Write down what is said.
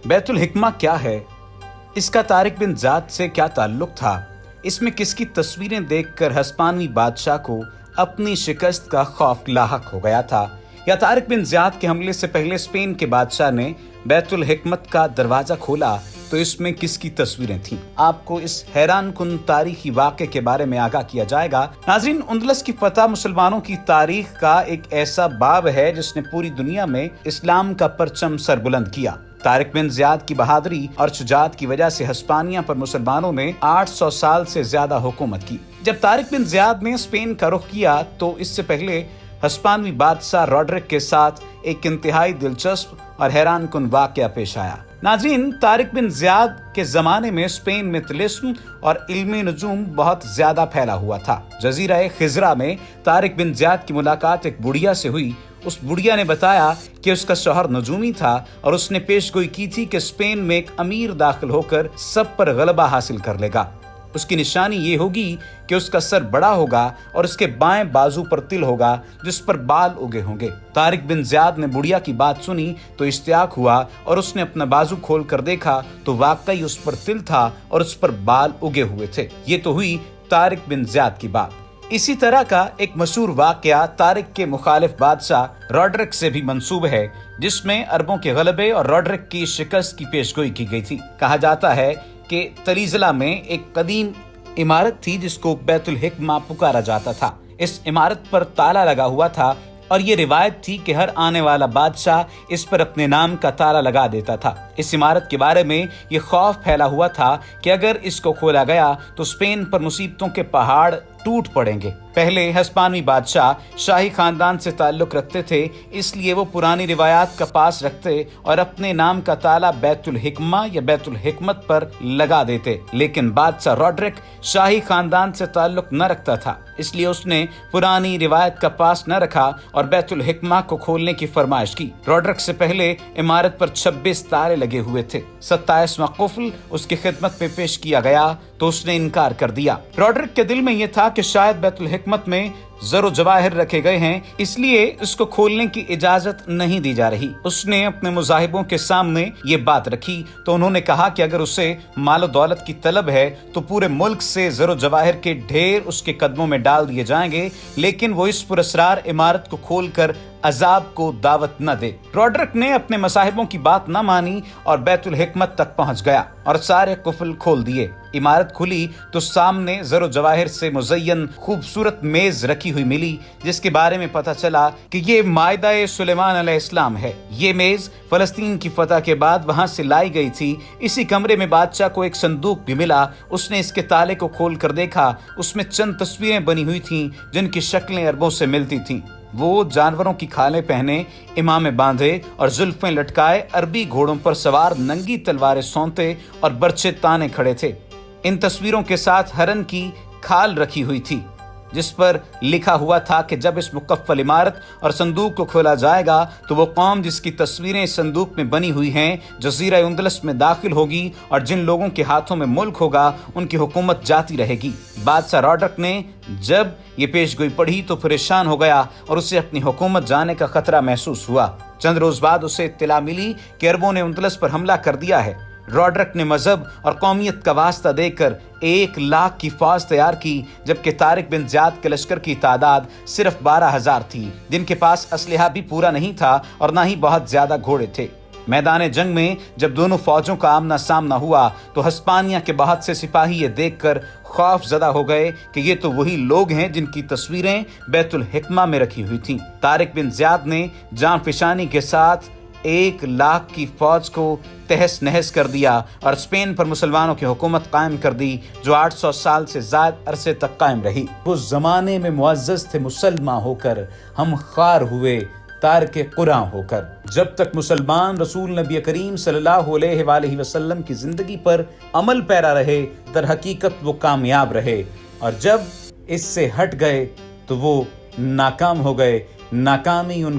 بیت الحکمہ کیا ہے؟ اس کا طارق بن زیاد سے کیا تعلق تھا؟ اس میں کس کی تصویریں دیکھ کر ہسپانوی بادشاہ کو اپنی شکست کا خوف لاحق ہو گیا تھا؟ یا طارق بن زیاد کے حملے سے پہلے اسپین کے بادشاہ نے بیت الحکمت کا دروازہ کھولا تو اس میں کس کی تصویریں تھیں؟ آپ کو اس حیران کن تاریخی واقعے کے بارے میں آگاہ کیا جائے گا۔ ناظرین، اندلس کی فتح مسلمانوں کی تاریخ کا ایک ایسا باب ہے جس نے پوری دنیا میں اسلام کا پرچم سربلند کیا۔ طارق بن زیاد کی بہادری اور شجاعت کی وجہ سے ہسپانیہ پر مسلمانوں نے 800 سال سے زیادہ حکومت کی۔ جب طارق بن زیاد نے اسپین کا رخ کیا تو اس سے پہلے ہسپانوی بادشاہ روڈرک کے ساتھ ایک انتہائی دلچسپ اور حیران کن واقعہ پیش آیا۔ ناظرین، طارق بن زیاد کے زمانے میں اسپین میں طلسم اور علم نجوم بہت زیادہ پھیلا ہوا تھا۔ جزیرہ خضرا میں طارق بن زیاد کی ملاقات ایک بڑھیا سے ہوئی۔ اس بڑھیا نے بتایا کہ اس کا شوہر نجومی تھا اور اس نے پیش گوئی کی تھی کہ اسپین میں ایک امیر داخل ہو کر سب پر غلبہ حاصل کر لے گا۔ اس کی نشانی یہ ہوگی کہ اس کا سر بڑا ہوگا اور اس کے بائیں بازو پر تل ہوگا جس پر بال اگے ہوں گے۔ طارق بن زیاد نے بڑھیا کی بات سنی تو اشتیاق ہوا اور اس نے اپنا بازو کھول کر دیکھا تو واقعی اس پر تل تھا اور اس پر بال اگے ہوئے تھے۔ یہ تو ہوئی طارق بن زیاد کی بات۔ اسی طرح کا ایک مشہور واقعہ طارق کے مخالف بادشاہ روڈرک سے بھی منسوب ہے، جس میں عربوں کے غلبے اور روڈرک کی شکست کی پیشگوئی کی گئی تھی۔ کہا جاتا ہے کہ تلیزلا میں ایک قدیم عمارت تھی جس کو بیت الحکمہ پکارا جاتا تھا۔ اس عمارت پر تالا لگا ہوا تھا اور یہ روایت تھی کہ ہر آنے والا بادشاہ اس پر اپنے نام کا تالا لگا دیتا تھا۔ اس عمارت کے بارے میں یہ خوف پھیلا ہوا تھا کہ اگر اس کو کھولا گیا تو اسپین پر مصیبتوں کے پہاڑ ٹوٹ پڑیں گے۔ پہلے ہسپانوی بادشاہ شاہی خاندان سے تعلق رکھتے تھے، اس لیے وہ پرانی روایات کا پاس رکھتے اور اپنے نام کا تالا بیت الحکمہ یا بیت الحکمت پر لگا دیتے۔ لیکن بادشاہ روڈرک شاہی خاندان سے تعلق نہ رکھتا تھا، اس لیے اس نے پرانی روایت کا پاس نہ رکھا اور بیت الحکمہ کو کھولنے کی فرمائش کی۔ روڈرک سے پہلے عمارت پر 26 تالے لگے ہوئے تھے۔ 27واں قفل اس کی خدمت میں پیش کیا گیا تو اس نے انکار کر دیا۔ روڈرک کے دل میں یہ تھا کہ شاید بیت الحکمت میں زر و جواہر رکھے گئے ہیں، اس لیے اس کو کھولنے کی اجازت نہیں دی جا رہی۔ اس نے اپنے مذاہبوں کے سامنے یہ بات رکھی تو انہوں نے کہا کہ اگر اسے مال و دولت کی طلب ہے تو پورے ملک سے زر و جواہر کے ڈھیر اس کے قدموں میں ڈال دیے جائیں گے، لیکن وہ اس پراسرار عمارت کو کھول کر عذاب کو دعوت نہ دے۔ روڈرک نے اپنے مصاحبوں کی بات نہ مانی اور بیت الحکمت تک پہنچ گیا اور سارے قفل کھول دیے۔ عمارت کھلی تو سامنے زر و جواہر سے مزین خوبصورت میز رکھی ہوئی ملی، جس کے بارے میں پتہ چلا کہ یہ مائدہ سلیمان علیہ السلام ہے۔ یہ میز فلسطین کی فتح کے بعد وہاں سے لائی گئی تھی۔ اسی کمرے میں بادشاہ کو ایک صندوق بھی ملا۔ اس نے اس کے تالے کو کھول کر دیکھا، اس میں چند تصویریں بنی ہوئی تھیں جن کی شکلیں عربوں سے ملتی تھیں۔ وہ جانوروں کی کھالیں پہنے، امامے باندھے اور زلفیں لٹکائے عربی گھوڑوں پر سوار ننگی تلواریں سونتے اور برچے تانے کھڑے تھے۔ ان تصویروں کے ساتھ ہرن کی کھال رکھی ہوئی تھی جس پر لکھا ہوا تھا کہ جب اس مقفل عمارت اور صندوق کو کھولا جائے گا تو وہ قوم جس کی تصویریں اس صندوق میں بنی ہوئی ہیں جزیرہ اندلس میں داخل ہوگی اور جن لوگوں کے ہاتھوں میں ملک ہوگا ان کی حکومت جاتی رہے گی۔ بادشاہ روڈرک نے جب یہ پیش گوئی پڑھی تو پریشان ہو گیا اور اسے اپنی حکومت جانے کا خطرہ محسوس ہوا۔ چند روز بعد اسے اطلاع ملی کہ عربوں نے اندلس پر حملہ کر دیا ہے۔ روڈرک نے مذہب اور قومیت کا واسطہ دے کر 1,00,000 کی فوج تیار کی، جبکہ طارق بن زیاد کے لشکر کی تعداد صرف 12,000 تھی، جن کے پاس اسلحہ بھی پورا نہیں تھا اور نہ ہی بہت زیادہ گھوڑے تھے۔ میدان جنگ میں جب دونوں فوجوں کا آمنا سامنا ہوا تو ہسپانیہ کے بہت سے سپاہی یہ دیکھ کر خوف زدہ ہو گئے کہ یہ تو وہی لوگ ہیں جن کی تصویریں بیت الحکمہ میں رکھی ہوئی تھیں۔ طارق بن زیاد نے جان فشانی کے ساتھ 1,00,000 کی فوج کو تہس نہس کر دیا اور اسپین پر مسلمانوں کی حکومت قائم کر دی جو 800 سال سے زائد عرصے تک قائم رہی۔ اس زمانے میں معزز تھے مسلمان ہو کر، ہم خوار ہوئے تارک قرآن ہو کر۔ جب تک مسلمان رسول نبی کریم صلی اللہ علیہ وآلہ وسلم کی زندگی پر عمل پیرا رہے، در حقیقت وہ کامیاب رہے، اور جب اس سے ہٹ گئے تو وہ ناکام ہو گئے۔ ناکامی ان